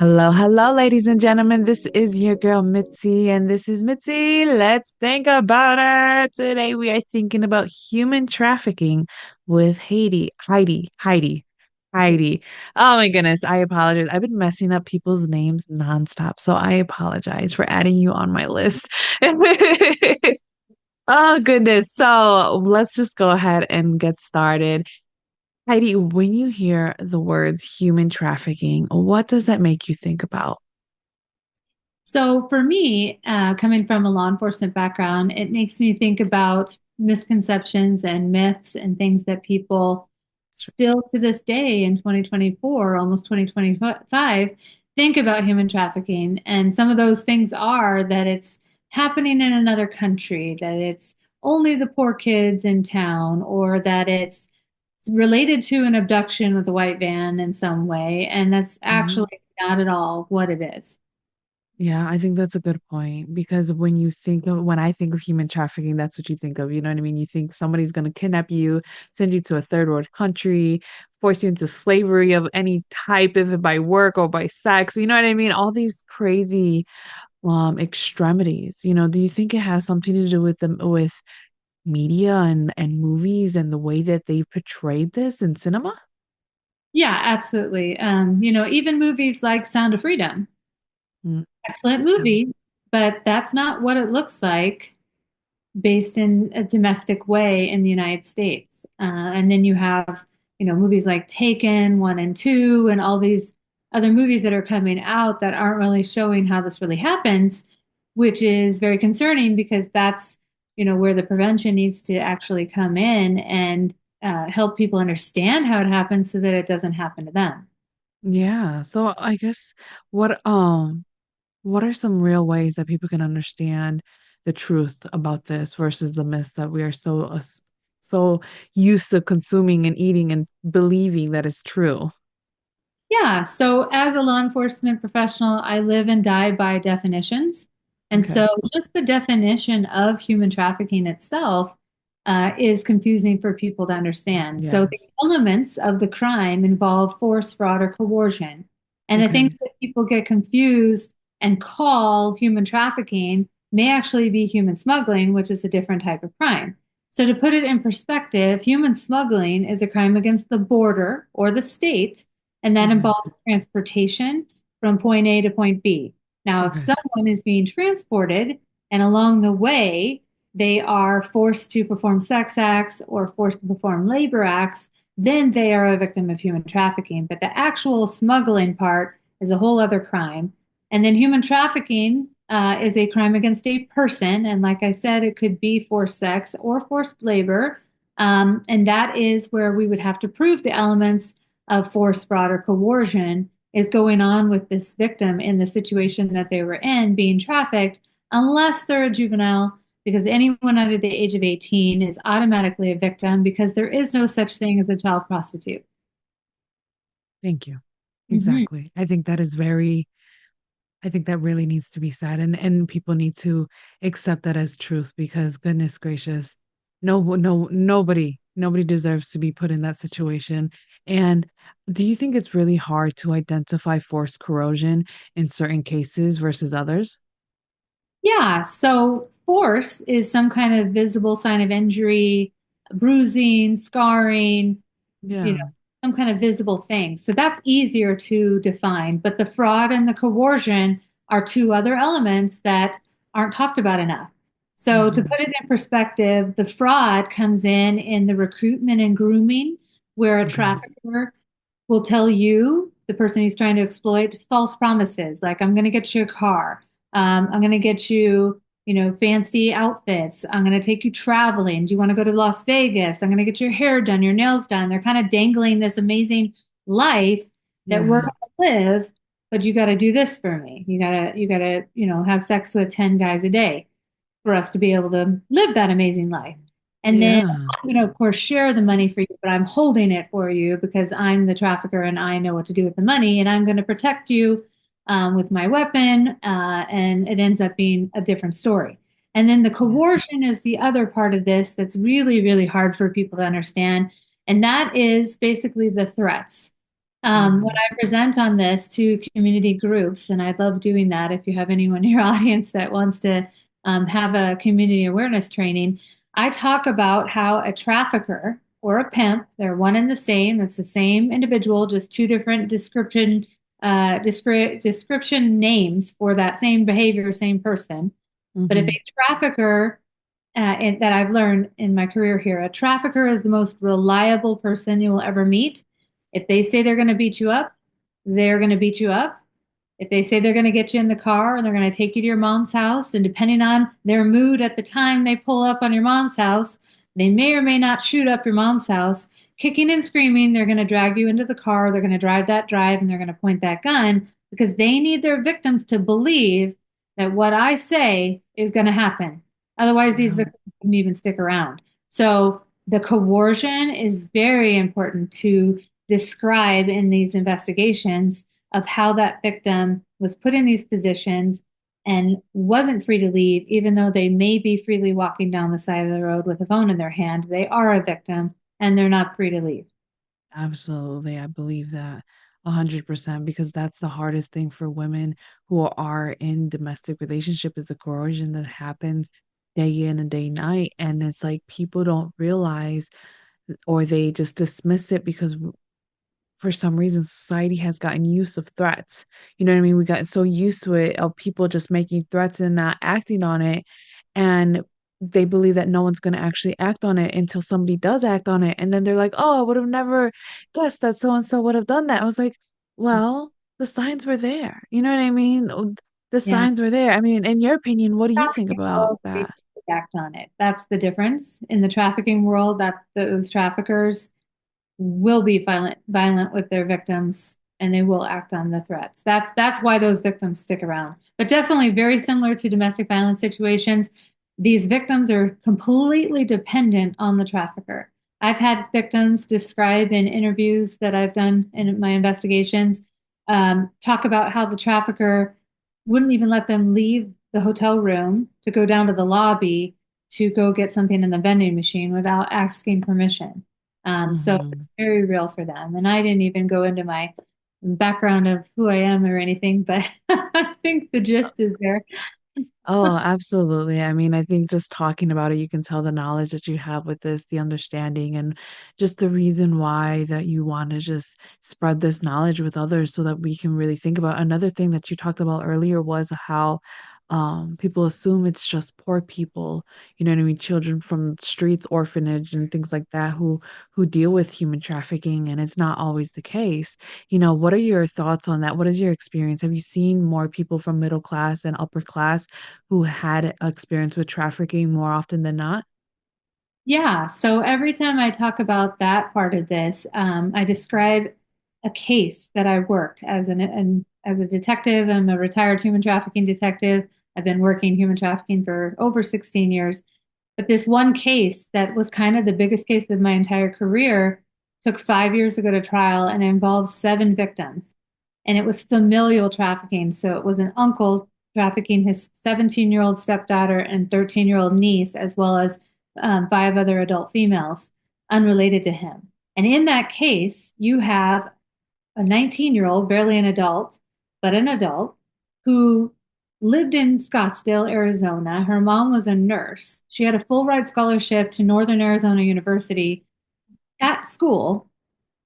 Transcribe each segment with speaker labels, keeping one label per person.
Speaker 1: Hello, hello, ladies and gentlemen. This is your girl Mitzi, and this is Mitzi. Let's think about it. Today we are thinking about human trafficking with Heidi. Oh my goodness, I apologize. I've been messing up people's names nonstop, so I apologize for adding you on my list. Oh goodness. So let's just go ahead and get started. Heidi, when you hear the words human trafficking, what does that make you think about?
Speaker 2: So for me, coming from a law enforcement background, it makes me think about misconceptions and myths and things that people still to this day in 2024, almost 2025, think about human trafficking. And some of those things are that it's happening in another country, that it's only the poor kids in town, or that it's related to an abduction with a white van in some way. And that's
Speaker 1: Mhm.
Speaker 2: actually not at all what it is.
Speaker 1: Yeah, I think that's a good point because when I think of human trafficking, that's what you think of. You know what I mean? You think somebody's going to kidnap you, send you to a third world country, force you into slavery of any type, if it by work or by sex. You know what I mean? All these crazy extremities. Do you think it has something to do with with media and movies and the way that they portrayed this in cinema?
Speaker 2: Yeah, absolutely. Even movies like Sound of Freedom,
Speaker 1: Mm,
Speaker 2: excellent
Speaker 1: it's true.
Speaker 2: movie, but that's not what it looks like based in a domestic way in the United States. And then you have, movies like Taken 1 and 2 and all these other movies that are coming out that aren't really showing how this really happens, which is very concerning because that's, where the prevention needs to actually come in and help people understand how it happens so that it doesn't happen to them.
Speaker 1: Yeah. So I guess what are some real ways that people can understand the truth about this versus the myths that we are so used to consuming and eating and believing that is true?
Speaker 2: Yeah, so as a law enforcement professional, I live and die by definitions. And
Speaker 1: Okay.
Speaker 2: so just the definition of human trafficking itself is confusing for people to understand. So the
Speaker 1: Yes.
Speaker 2: elements of the crime involve force, fraud, or coercion. And the
Speaker 1: Okay.
Speaker 2: things that people get confused and call human trafficking may actually be human smuggling, which is a different type of crime. So to put it in perspective, human smuggling is a crime against the border or the state and that
Speaker 1: Okay.
Speaker 2: involves transportation from point A to point B. Now, if
Speaker 1: Okay.
Speaker 2: someone is being transported and along the way they are forced to perform sex acts or forced to perform labor acts, then they are a victim of human trafficking. But the actual smuggling part is a whole other crime. And then human trafficking is a crime against a person. And like I said, it could be forced sex or forced labor. And that is where we would have to prove the elements of force, fraud, or coercion is going on with this victim in the situation that they were in, being trafficked, unless they're a juvenile, because anyone under the age of 18 is automatically a victim because there is no such thing as a child prostitute.
Speaker 1: Thank you.
Speaker 2: Mhm.
Speaker 1: Exactly. I think that really needs to be said, and people need to accept that as truth because goodness gracious, nobody deserves to be put in that situation. And do you think it's really hard to identify forced corrosion in certain cases versus others?
Speaker 2: Yeah, so force is some kind of visible sign of injury, bruising, scarring, you know,
Speaker 1: Yeah.
Speaker 2: some kind of visible thing. So that's easier to define. But the fraud and the coercion are two other elements that aren't talked about enough. So to
Speaker 1: Hmm.
Speaker 2: put it in perspective, the fraud comes in the recruitment and grooming, where a
Speaker 1: Okay.
Speaker 2: trafficker will tell you, the person he's trying to exploit, false promises like, I'm going to get you a car. I'm going to get you, fancy outfits. I'm going to take you traveling. Do you want to go to Las Vegas? I'm going to get your hair done, your nails done. They're kind of dangling this amazing life that we're
Speaker 1: Yeah.
Speaker 2: going to live, but you got to do this for me. You got to, have sex with 10 guys a day for us to be able to live that amazing life. And then,
Speaker 1: Yeah.
Speaker 2: of course, share the money for you, but I'm holding it for you because I'm the trafficker and I know what to do with the money, and I'm going to protect you with my weapon. And it ends up being a different story. And then the
Speaker 1: Yeah.
Speaker 2: coercion is the other part of this that's really, really hard for people to understand. And that is basically the threats. When
Speaker 1: Mhm.
Speaker 2: I present on this to community groups, and I love doing that if you have anyone in your audience that wants to have a community awareness training, I talk about how a trafficker or a pimp, they're one and the same, it's the same individual, just two different description names for that same behavior, same person. But if
Speaker 1: Mhm.
Speaker 2: a trafficker, that I've learned in my career here, a trafficker is the most reliable person you will ever meet. If they say they're going to beat you up, they're going to beat you up. If they say they're going to get you in the car and they're going to take you to your mom's house, and depending on their mood at the time they pull up on your mom's house, they may or may not shoot up your mom's house. Kicking and screaming, they're going to drag you into the car, they're going to drive that drive, and they're going to point that gun because they need their victims to believe that what I say is going to happen. Otherwise, these
Speaker 1: Wow.
Speaker 2: victims wouldn't even stick around. So the coercion is very important to describe in these investigations of how that victim was put in these positions and wasn't free to leave, even though they may be freely walking down the side of the road with a phone in their hand. They are a victim and they're not free to leave.
Speaker 1: Absolutely. I believe that 100% because that's the hardest thing for women who are in domestic relationship is the coercion that happens day in and day night. And it's like people don't realize or they just dismiss it because for some reason society has gotten used of threats. You know what I mean? We got so used to it of people just making threats and not acting on it. And they believe that no one's going to actually act on it until somebody does act on it. And then they're like, oh, I would have never guessed that so and so would have done that. I was like, well, the signs were there. You know what I mean? The
Speaker 2: Yeah.
Speaker 1: signs were there. I mean, in your opinion, what do you think
Speaker 2: Trafficking
Speaker 1: about
Speaker 2: world, they
Speaker 1: that?
Speaker 2: act on it. That's the difference. In the trafficking world, that those traffickers will be violent with their victims and they will act on the threats. That's why those victims stick around. But definitely very similar to domestic violence situations, these victims are completely dependent on the trafficker. I've had victims describe in interviews that I've done in my investigations, talk about how the trafficker wouldn't even let them leave the hotel room to go down to the lobby to go get something in the vending machine without asking permission. So
Speaker 1: Hmm.
Speaker 2: it's very real for them. And I didn't even go into my background of who I am or anything, but I think the gist is there.
Speaker 1: Oh, absolutely. I mean, I think just talking about it, you can tell the knowledge that you have with this, the understanding, and just the reason why that you want to just spread this knowledge with others so that we can really think about. Another thing that you talked about earlier was how people assume it's just poor people, you know what I mean, children from streets, orphanage, and things like that who deal with human trafficking, and it's not always the case. You know, what are your thoughts on that? What is your experience? Have you seen more people from middle class and upper class who had experience with trafficking more often than not?
Speaker 2: Yeah, so every time I talk about that part of this, I describe a case that I worked as a detective. I'm a retired human trafficking detective. I've been working human trafficking for over 16 years. But this one case that was kind of the biggest case of my entire career took 5 years to go to trial and involved seven victims. And it was familial trafficking. So it was an uncle trafficking his 17-year-old stepdaughter and 13-year-old niece, as well as five other adult females unrelated to him. And in that case, you have a 19-year-old, barely an adult, but an adult, who lived in Scottsdale, Arizona. Her mom was a nurse. She had a full ride scholarship to Northern Arizona University at school.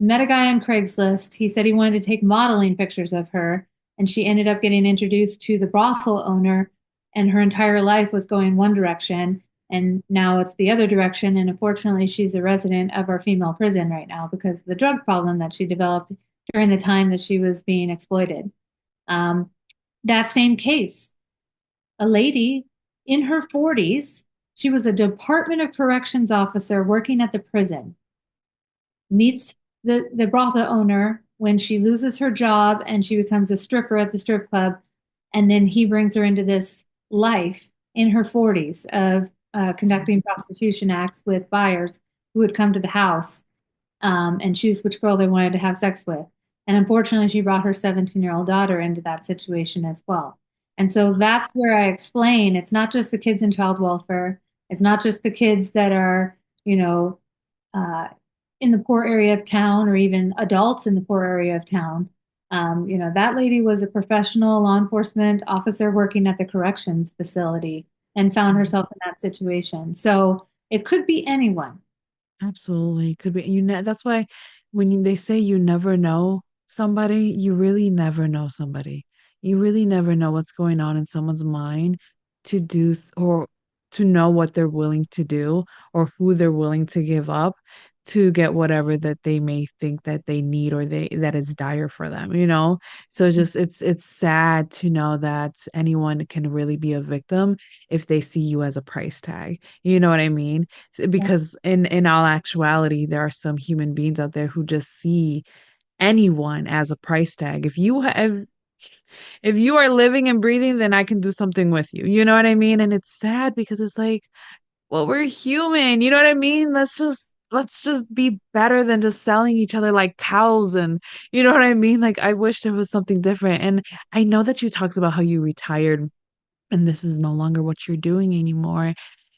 Speaker 2: Met a guy on Craigslist. He said he wanted to take modeling pictures of her, and she ended up getting introduced to the brothel owner, and her entire life was going one direction, and now it's the other direction. And unfortunately, she's a resident of our female prison right now because of the drug problem that she developed during the time that she was being exploited. Um, that same case, a lady in her 40s, she was a Department of Corrections officer working at the prison, meets the brothel owner when she loses her job and she becomes a stripper at the strip club. And then he brings her into this life in her 40s of conducting prostitution acts with buyers who would come to the house and choose which girl they wanted to have sex with. And unfortunately, she brought her 17-year-old daughter into that situation as well. And so that's where I explain it's not just the kids in child welfare, it's not just the kids that are, you know, uh, in the poor area of town or even adults in the poor area of town. That lady was a professional law enforcement officer working at the corrections facility and found
Speaker 1: Mhm.
Speaker 2: herself in that situation. So it could be anyone.
Speaker 1: Absolutely. Could be that's why they say you never know somebody, you really never know somebody. You really never know what's going on in someone's mind or to know what they're willing to do or who they're willing to give up to get whatever that they may think that they need or they that is dire for them, you know? So it's sad to know that anyone can really be a victim if they see you as a price tag. You know what I mean?
Speaker 2: Yeah.
Speaker 1: Because in all actuality there are some human beings out there who just see anyone as a price tag. If you are living and breathing, then I can do something with you, you know what I mean? And it's sad because it's like, well, we're human, you know what I mean? Let's just be better than just selling each other like cows. And you know what I mean? Like, I wish there was something different. And I know that you talked about how you retired and this is no longer what you're doing anymore.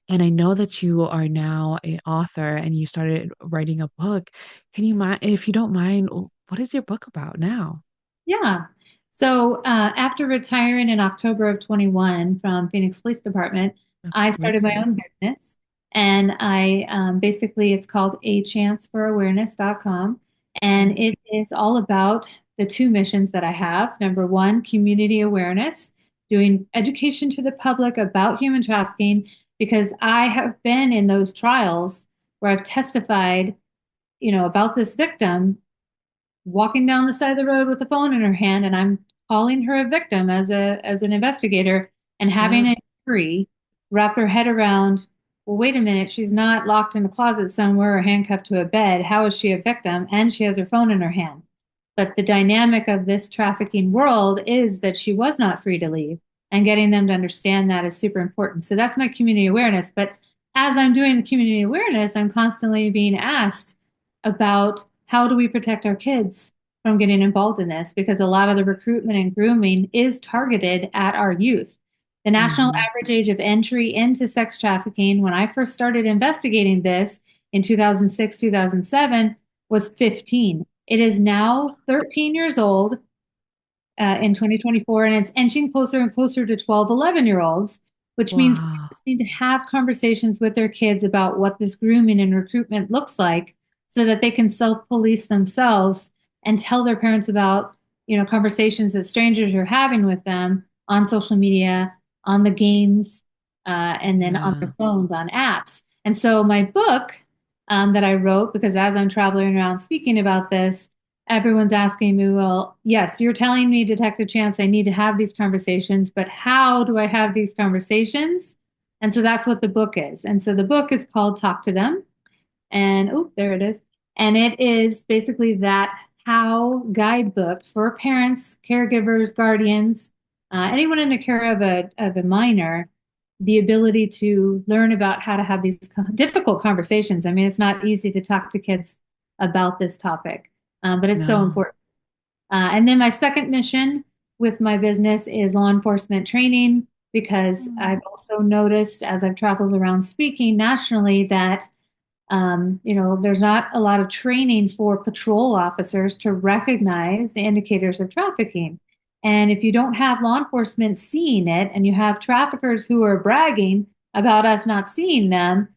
Speaker 1: And I know that you are now an author and you started writing a book. Can you mind, if you don't mind, what is your book about now?
Speaker 2: Yeah. So after retiring in October of 21 from Phoenix Police Department,
Speaker 1: That's
Speaker 2: I started my
Speaker 1: terrific.
Speaker 2: own business. And I basically, it's called achanceforawareness.com.
Speaker 1: Mm.
Speaker 2: And it is all about the two missions that I have. Number one, community awareness, doing education to the public about human trafficking, because I have been in those trials where I've testified, about this victim walking down the side of the road with a phone in her hand, and I'm calling her a victim as an investigator, and having
Speaker 1: Yeah.
Speaker 2: a jury wrap her head around, well, wait a minute, she's not locked in a closet somewhere or handcuffed to a bed. How is she a victim? And she has her phone in her hand. But the dynamic of this trafficking world is that she was not free to leave, and getting them to understand that is super important. So that's my community awareness. But as I'm doing the community awareness, I'm constantly being asked about how do we protect our kids from getting involved in this, because a lot of the recruitment and grooming is targeted at our youth. The national
Speaker 1: Hmm.
Speaker 2: average age of entry into sex trafficking when I first started investigating this in 2006, 2007 was 15. It is now 13 years old in 2024, and it's inching closer and closer to 12, 11-year olds, which means
Speaker 1: Wow.
Speaker 2: parents need to have conversations with their kids about what this grooming and recruitment looks like so that they can self-police themselves and tell their parents about, conversations that strangers are having with them on social media, on the games, and then on
Speaker 1: Yeah.
Speaker 2: their phones, on apps. And so my book that I wrote, because as I'm traveling around speaking about this, everyone's asking me, well, yes, you're telling me, Detective Chance, I need to have these conversations, but how do I have these conversations? And so that's what the book is. And so the book is called Talk to Them. And oh, there it is. And it is basically that how guidebook for parents, caregivers, guardians, anyone in the care of a minor, the ability to learn about how to have these difficult conversations. I mean, it's not easy to talk to kids about this topic, but it's so
Speaker 1: No.
Speaker 2: important. And then my second mission with my business is law enforcement training, because I've also noticed as I've traveled around speaking nationally that there's not a lot of training for patrol officers to recognize the indicators of trafficking. And if you don't have law enforcement seeing it and you have traffickers who are bragging about us not seeing them,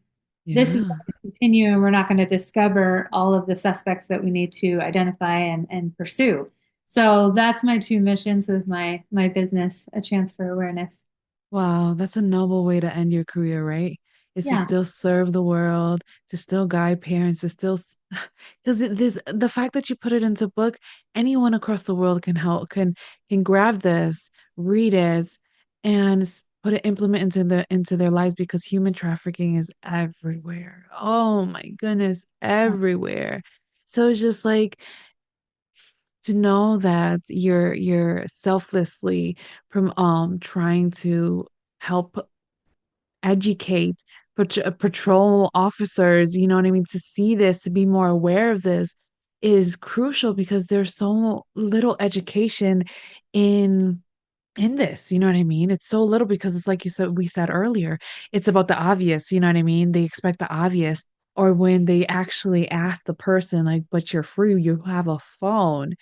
Speaker 2: this is
Speaker 1: Yeah.
Speaker 2: going to continue and we're not going to discover all of the suspects that we need to identify and pursue. So that's my two missions with my business, A Chance for Awareness.
Speaker 1: Wow, that's a noble way to end your career, right? Is to
Speaker 2: Yeah.
Speaker 1: still serve the world, to still guide parents, to still, because this the fact that you put it into book, anyone across the world can help, can grab this, read it, and put it implement into their lives because human trafficking is everywhere. Oh my goodness, everywhere. So it's just like to know that you're selflessly from trying to help educate patrol officers, you know what I mean, to see this, to be more aware of this is crucial because there's so little education in in this, you know what I mean? It's so little because it's like we said earlier, it's about the obvious, you know what I mean? They expect the obvious. or when they actually ask the person like, but you're free, you have a phone.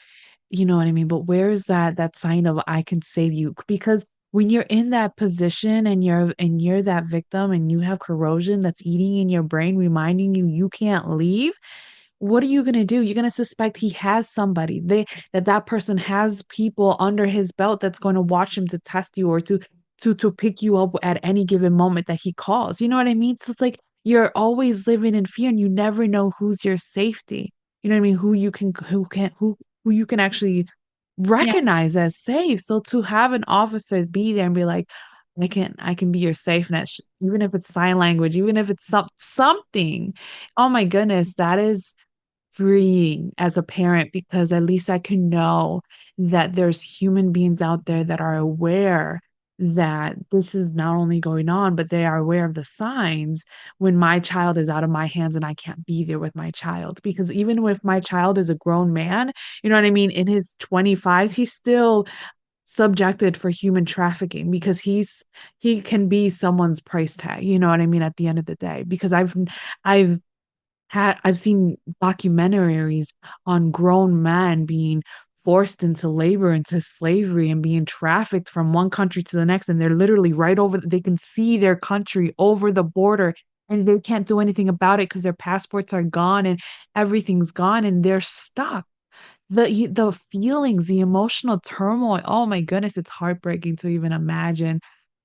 Speaker 1: You know what I mean? But where is that sign of I can save you? Because when you're in that position and you're that victim and you have corrosion that's eating in your brain, reminding you you can't leave, what are you going to do? You're going to suspect he has somebody. That person has people under his belt that's going to watch him to test you or to pick you up at any given moment that he calls. You know what I mean? So it's like you're always living in fear and you never know who's your safety. You know what I mean? Who you can actually
Speaker 2: Yeah.
Speaker 1: recognize as safe. So to have an officer be there and be like, I can be your safe net, even if it's sign language, even if it's something. Oh my goodness, that is freeing as a parent because at least I can know that there's human beings out there that are aware that this is not only going on, but they are aware of the signs when my child is out of my hands and I can't be there with my child. Because even if my child is a grown man, you know what I mean, in his 25s, he's still subjected for human trafficking because he can be someone's price tag, you know what I mean, at the end of the day. Because I've I've seen documentaries on grown men being forced into labor, into slavery, and being trafficked from one country to the next. And they're literally right over, they can see their country over the border and they can't do anything about it because their passports are gone and everything's gone and they're stuck. The feelings, the emotional turmoil, oh my goodness, it's heartbreaking to even imagine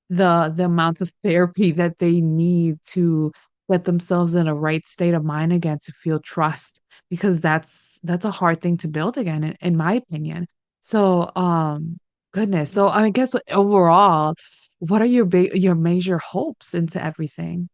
Speaker 1: the amount of therapy that they need to get themselves in a right state of mind again to feel trust because that's a hard thing to build again in my opinion. So goodness. So I guess overall, what are your major hopes into everything?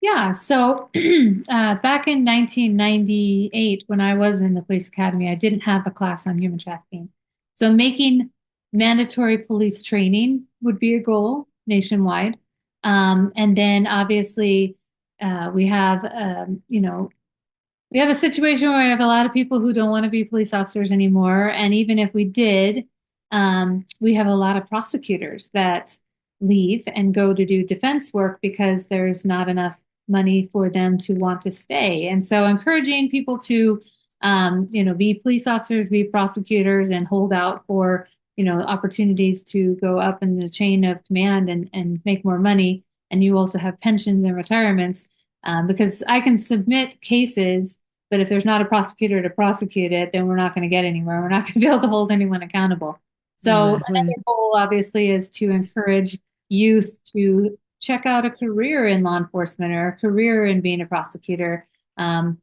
Speaker 2: Yeah, so back in 1998, when I was in the police academy, I didn't have a class on human trafficking. So making mandatory police training would be a goal nationwide. And then obviously, we have, we have a situation where we have a lot of people who don't want to be police officers anymore. And even if we did, we have a lot of prosecutors that leave and go to do defense work because there's not enough money for them to want to stay. And so encouraging people to, be police officers, be prosecutors, and hold out for, opportunities to go up in the chain of command and make more money. And you also have pensions and retirements because I can submit cases, but if there's not a prosecutor to prosecute it, then we're not going to get anywhere. We're not going to be able to hold anyone accountable. So
Speaker 1: Exactly.
Speaker 2: another goal, obviously, is to encourage youth to check out a career in law enforcement or a career in being a prosecutor. Um,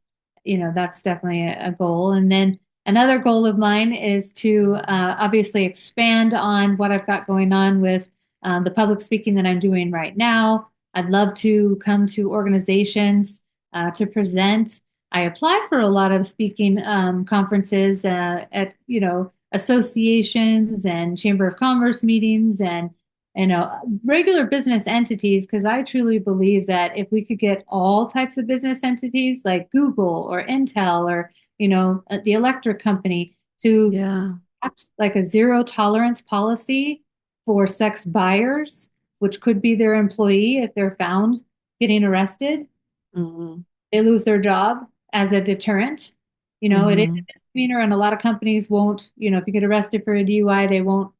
Speaker 2: that's definitely a goal. And then another goal of mine is to obviously expand on what I've got going on with the public speaking that I'm doing right now. I'd love to come to organizations to present. I apply for a lot of speaking conferences at associations and chamber of commerce meetings and regular business entities because I truly believe that if we could get all types of business entities like Google or Intel or the electric company to
Speaker 1: Yeah.
Speaker 2: act like a zero tolerance policy for sex buyers, which could be their employee if they're found getting arrested,
Speaker 1: Hmm.
Speaker 2: they lose their job as a deterrent. It is
Speaker 1: Hmm.
Speaker 2: a misdemeanor, and a lot of companies won't, if you get arrested for a DUI, they won't,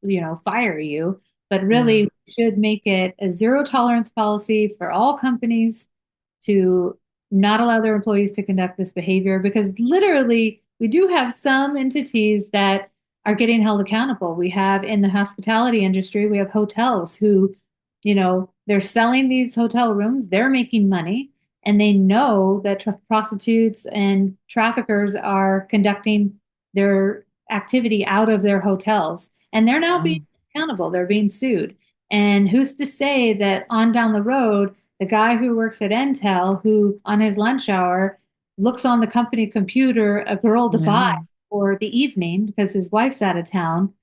Speaker 2: fire you. But really,
Speaker 1: Yeah.
Speaker 2: we should make it a zero tolerance policy for all companies to not allow their employees to conduct this behavior because literally, we do have some entities that are getting held accountable. We have in the hospitality industry, we have hotels who, they're selling these hotel rooms, they're making money and they know that prostitutes and traffickers are conducting their activity out of their hotels and they're now
Speaker 1: Yeah.
Speaker 2: being accountable, they're being sued. And who's to say that on down the road the guy who works at Intel who on his lunch hour looks on the company computer a girl to buy
Speaker 1: Yeah.
Speaker 2: for the evening because his wife's out of town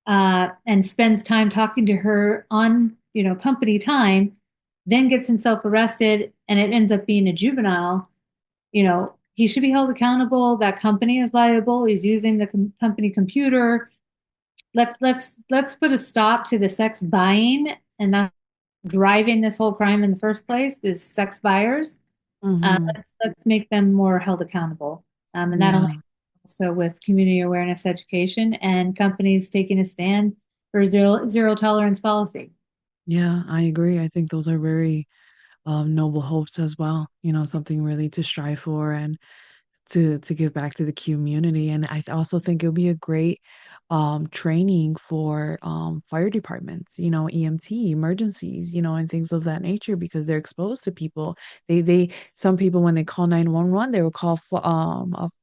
Speaker 2: and spends time talking to her on company time, then gets himself arrested, and it ends up being a juvenile. He should be held accountable. That company is liable. He's using the company computer. Let's put a stop to the sex buying, and that's driving this whole crime in the first place is sex buyers.
Speaker 1: Hmm.
Speaker 2: Let's make them more held accountable. And that only
Speaker 1: Yeah.
Speaker 2: also with community awareness education and companies taking a stand for zero tolerance policy.
Speaker 1: Yeah, I agree. I think those are very noble hopes as well. Something really to strive for and to give back to the community. And also think it would be a great training for fire departments, EMT, emergencies, and things of that nature because they're exposed to people. Some people when they call 911, they will call for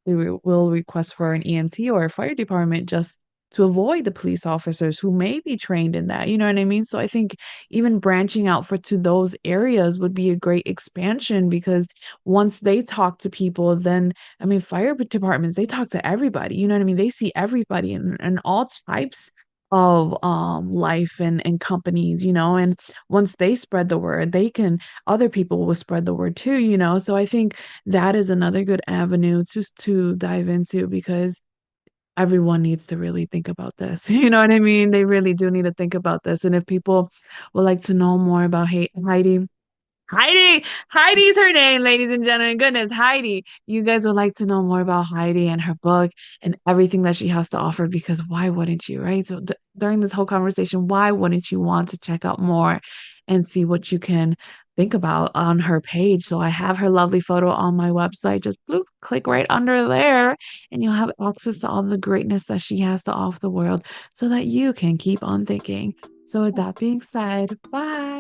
Speaker 1: will request for an EMT or a fire department just to avoid the police officers who may be trained in that. You know what I mean? So I think even branching out for to those areas would be a great expansion because once they talk to people, then I mean, fire departments, they talk to everybody. You know what I mean? They see everybody and all types of life and companies, and once they spread the word, they can other people will spread the word too. So I think that is another good avenue to dive into because everyone needs to really think about this. You know what I mean? They really do need to think about this. And if people would like to know more about Heidi's her name, ladies and gentlemen. Goodness, Heidi. You guys would like to know more about Heidi and her book and everything that she has to offer because why wouldn't you, right? So during this whole conversation, why wouldn't you want to check out more and see what you can think about on her page? So I have her lovely photo on my website. Just bloop, click right under there, and you'll have access to all the greatness that she has to offer the world so that you can keep on thinking. So with that being said, bye.